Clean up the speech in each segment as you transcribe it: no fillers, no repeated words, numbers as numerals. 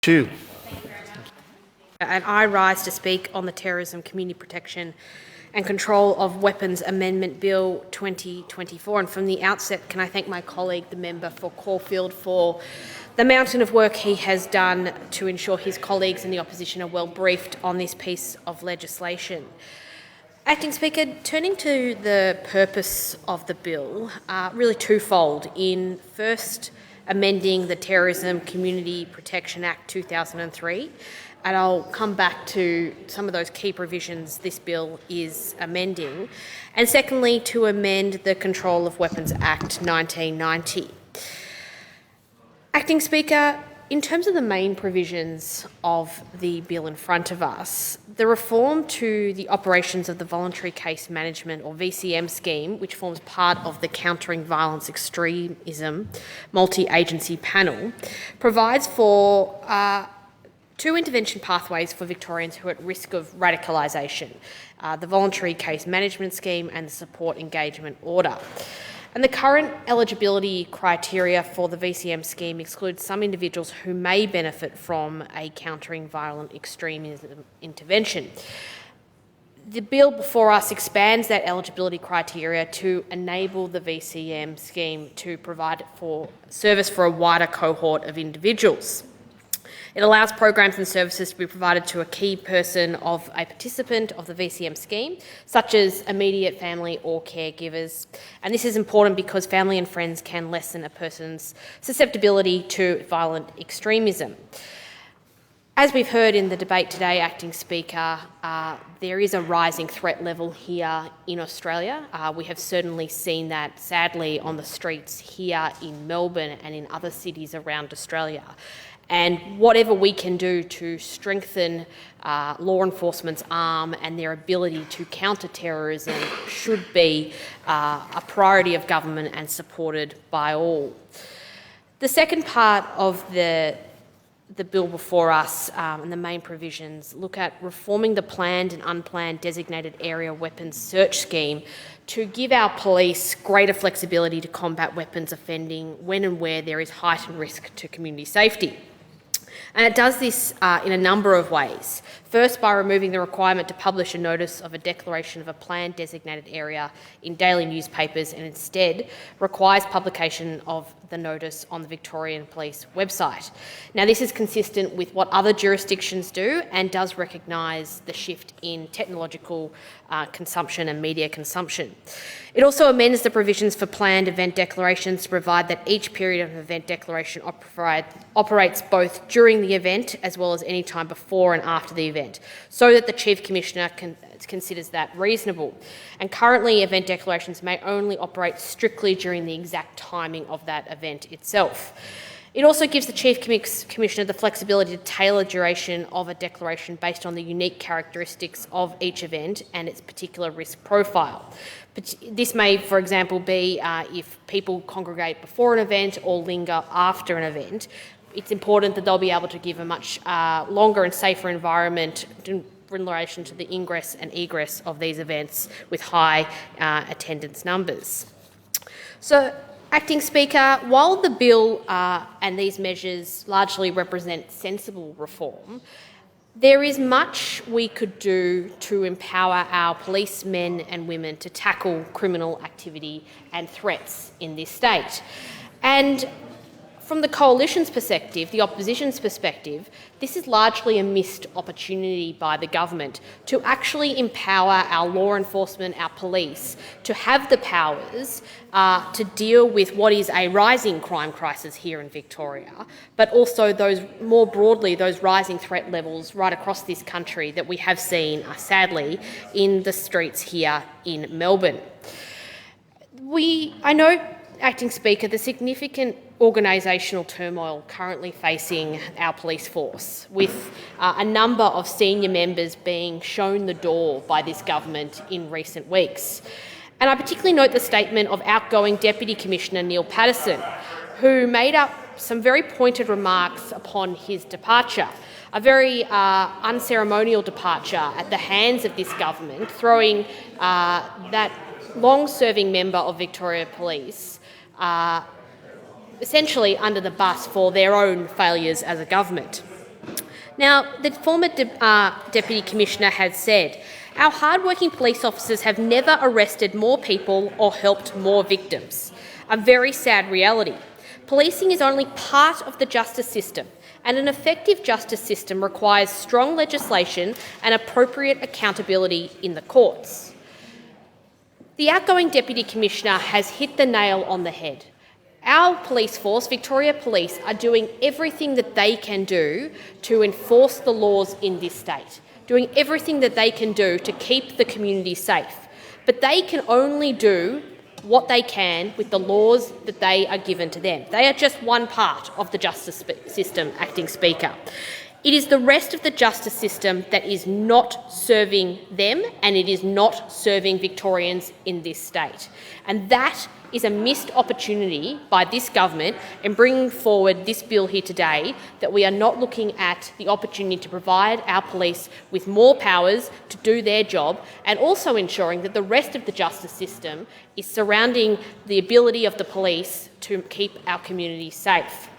Two. And I rise to speak on the Terrorism, Community Protection and Control of Weapons Amendment Bill 2024. And from the outset, can I thank my colleague, the member for Caulfield, for the mountain of work he has done to ensure his colleagues in the opposition are well briefed on this piece of legislation. Acting Speaker, turning to the purpose of the bill, really twofold. In first, amending the Terrorism, Community Protection Act 2003, and I'll come back to some of those key provisions this bill is amending. And secondly, to amend the Control of Weapons Act 1990. Acting Speaker, in terms of the main provisions of the bill in front of us, the reform to the operations of the Voluntary Case Management or VCM scheme, which forms part of the Countering Violence Extremism multi-agency panel, provides for two intervention pathways for Victorians who are at risk of radicalisation, the Voluntary Case Management Scheme and the Support Engagement Order. And the current eligibility criteria for the VCM scheme excludes some individuals who may benefit from a countering violent extremism intervention. The bill before us expands that eligibility criteria to enable the VCM scheme to provide for service for a wider cohort of individuals. It allows programs and services to be provided to a key person of a participant of the VCM scheme, such as immediate family or caregivers. And this is important because family and friends can lessen a person's susceptibility to violent extremism. As we've heard in the debate today, Acting Speaker, there is a rising threat level here in Australia. We have certainly seen that, sadly, on the streets here in Melbourne and in other cities around Australia. And whatever we can do to strengthen law enforcement's arm and their ability to counter terrorism should be a priority of government and supported by all. The second part of the bill before us and the main provisions look at reforming the planned and unplanned designated area weapons search scheme to give our police greater flexibility to combat weapons offending when and where there is heightened risk to community safety. And it does this in a number of ways. First, by removing the requirement to publish a notice of a declaration of a planned designated area in daily newspapers and instead requires publication of the notice on the Victorian Police website. Now, this is consistent with what other jurisdictions do and does recognise the shift in technological consumption and media consumption. It also amends the provisions for planned event declarations to provide that each period of an event declaration operates both during the event as well as any time before and after the event, so that the Chief Commissioner considers that reasonable. And currently, event declarations may only operate strictly during the exact timing of that event itself. It also gives the Chief Commissioner the flexibility to tailor duration of a declaration based on the unique characteristics of each event and its particular risk profile. But this may, for example, be if people congregate before an event or linger after an event. It's important that they'll be able to give a much longer and safer environment in relation to the ingress and egress of these events with high attendance numbers. So, Acting Speaker, while the bill and these measures largely represent sensible reform, there is much we could do to empower our policemen and women to tackle criminal activity and threats in this state. And from the Coalition's perspective, the Opposition's perspective, this is largely a missed opportunity by the government to actually empower our law enforcement, our police, to have the powers to deal with what is a rising crime crisis here in Victoria, but also those more broadly, those rising threat levels right across this country that we have seen, sadly, in the streets here in Melbourne. I know, Acting Speaker, the significant organisational turmoil currently facing our police force, with a number of senior members being shown the door by this government in recent weeks. And I particularly note the statement of outgoing Deputy Commissioner Neil Patterson, who made up some very pointed remarks upon his departure, a very unceremonial departure at the hands of this government, throwing that long-serving member of Victoria Police essentially under the bus for their own failures as a government. Now, the former Deputy Commissioner had said, our hardworking police officers have never arrested more people or helped more victims. A very sad reality. Policing is only part of the justice system, and an effective justice system requires strong legislation and appropriate accountability in the courts. The outgoing Deputy Commissioner has hit the nail on the head. Our police force, Victoria Police, are doing everything that they can do to enforce the laws in this state, doing everything that they can do to keep the community safe. But they can only do what they can with the laws that they are given to them. They are just one part of the justice system, Acting Speaker. It is the rest of the justice system that is not serving them, and it is not serving Victorians in this state. And that is a missed opportunity by this government in bringing forward this bill here today, that we are not looking at the opportunity to provide our police with more powers to do their job, and also ensuring that the rest of the justice system is surrounding the ability of the police to keep our community safe.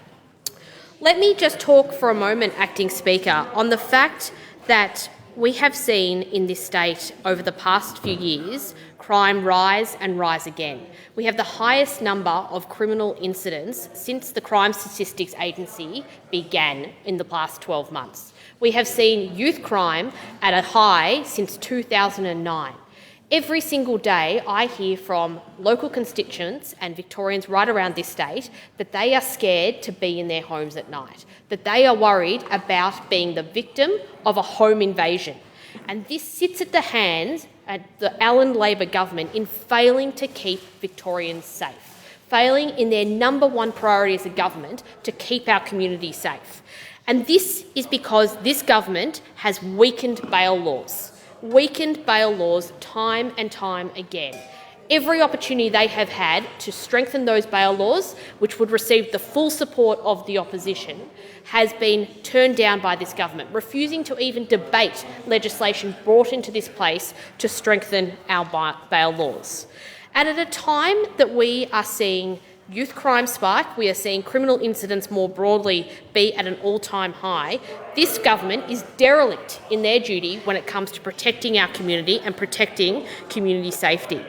Let me just talk for a moment, Acting Speaker, on the fact that we have seen in this state over the past few years crime rise and rise again. We have the highest number of criminal incidents since the Crime Statistics Agency began in the past 12 months. We have seen youth crime at a high since 2009. Every single day I hear from local constituents and Victorians right around this state that they are scared to be in their homes at night, that they are worried about being the victim of a home invasion. And this sits at the hands of the Allan Labor government in failing to keep Victorians safe, failing in their number one priority as a government to keep our community safe. And this is because this government has weakened bail laws time and time again. Every opportunity they have had to strengthen those bail laws, which would receive the full support of the opposition, has been turned down by this government, refusing to even debate legislation brought into this place to strengthen our bail laws. And at a time that we are seeing youth crime spike, we are seeing criminal incidents more broadly be at an all-time high, this government is derelict in their duty when it comes to protecting our community and protecting community safety.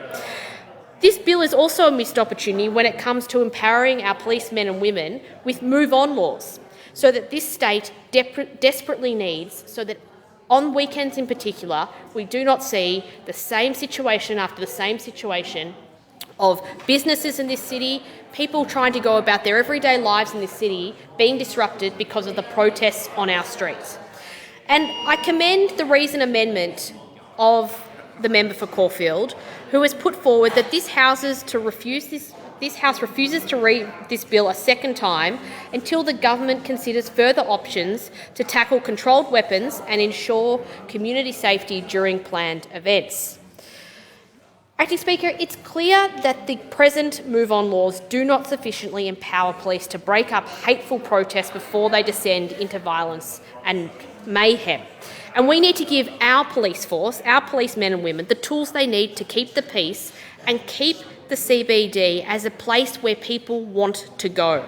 This bill is also a missed opportunity when it comes to empowering our policemen and women with move-on laws, so that this state desperately needs, so that on weekends in particular, we do not see the same situation after the same situation of businesses in this city, people trying to go about their everyday lives in this city being disrupted because of the protests on our streets. And I commend the reason amendment of the member for Caulfield, who has put forward that this House refuses to read this bill a second time until the government considers further options to tackle controlled weapons and ensure community safety during planned events. Acting Speaker, it's clear that the present move-on laws do not sufficiently empower police to break up hateful protests before they descend into violence and mayhem. And we need to give our police force, our policemen and women, the tools they need to keep the peace and keep the CBD as a place where people want to go.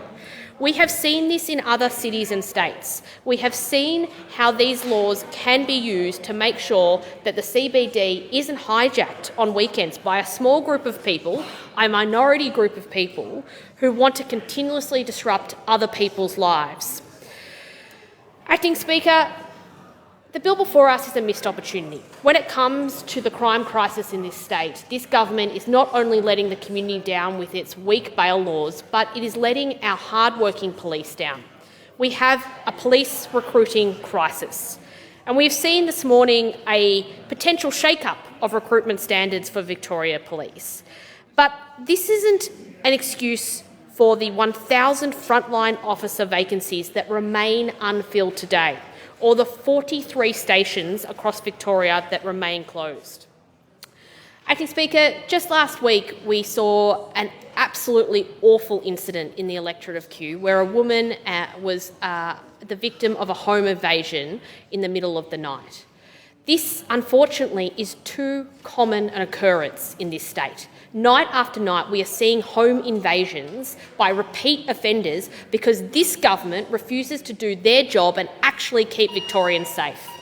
We have seen this in other cities and states. We have seen how these laws can be used to make sure that the CBD isn't hijacked on weekends by a small group of people, a minority group of people, who want to continuously disrupt other people's lives. Acting Speaker, the bill before us is a missed opportunity. When it comes to the crime crisis in this state, this government is not only letting the community down with its weak bail laws, but it is letting our hard-working police down. We have a police recruiting crisis. And we've seen this morning a potential shake-up of recruitment standards for Victoria Police. But this isn't an excuse for the 1,000 frontline officer vacancies that remain unfilled today, or the 43 stations across Victoria that remain closed. Acting Speaker, just last week we saw an absolutely awful incident in the electorate of Kew where a woman was the victim of a home invasion in the middle of the night. This, unfortunately, is too common an occurrence in this state. Night after night, we are seeing home invasions by repeat offenders because this government refuses to do their job and actually keep Victorians safe.